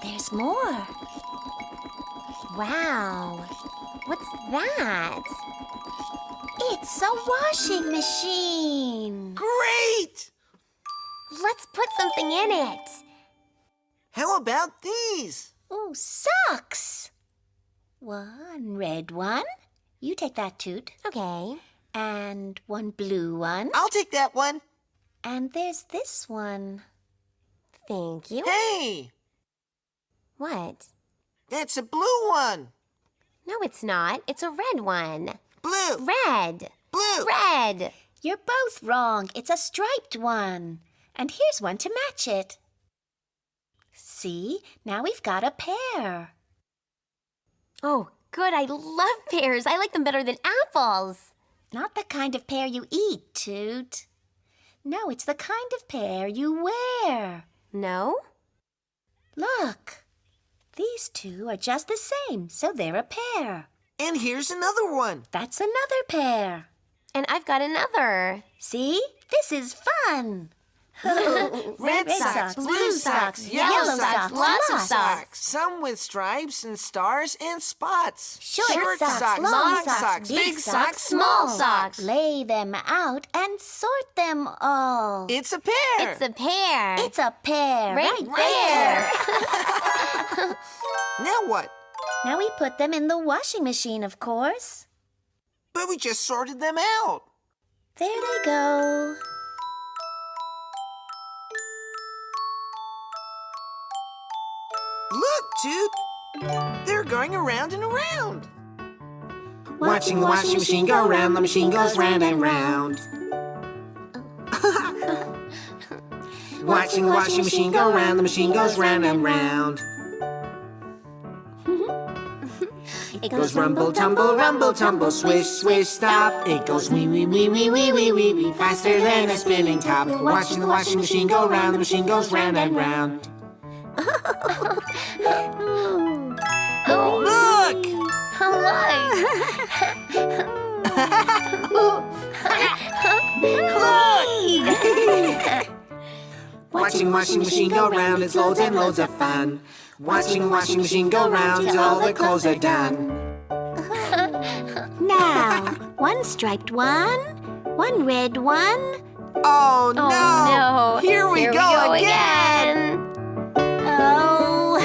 there's more. Wow. What's that? It's a washing machine. Great! Let's put something in it. How about these? Oh, socks. One red one. You take that, Toot. Okay. And one blue one. I'll take that one. And there's this one. Thank you. Hey, What? that's a blue one. No, it's not. It's a red one. Blue, Red. blue. Red. You're both wrong. It's a striped one. And here's one to match it. See? Now we've got a pair. Oh, good. I love pears. I like them better than apples. Not the kind of pear you eat, Toot. No, it's the kind of pear you wear. No? Look. These two are just the same, so they're a pair. And here's another one. That's another pair. And I've got another. See? This is fun. Red socks, blue socks, yellow socks, lots of socks. Some with stripes and stars and spots. Short socks, long socks, big socks, small socks. Lay them out and sort them all. It's a pair. It's a pear. It's a pair. Right there. Now what? Now we put them in the washing machine, of course. But we just sorted them out. There they go. Look, Toot. They're going around and around. Watching the washing machine go round, the machine goes round and round. Watching the washing machine go round, the machine goes round and round. It Goes rumble, tumble, swish, swish, stop. It goes wee, wee, wee, wee, wee, wee, wee, wee, faster than a spinning top. Watching the washing machine go round, the machine goes round and round. Look! Watching the washing machine go round is loads and loads of fun. Watching the washing machine go round till all the clothes are done. Now, one striped one, one red one. Oh, no! Oh, no. Here we go again! again. Oh.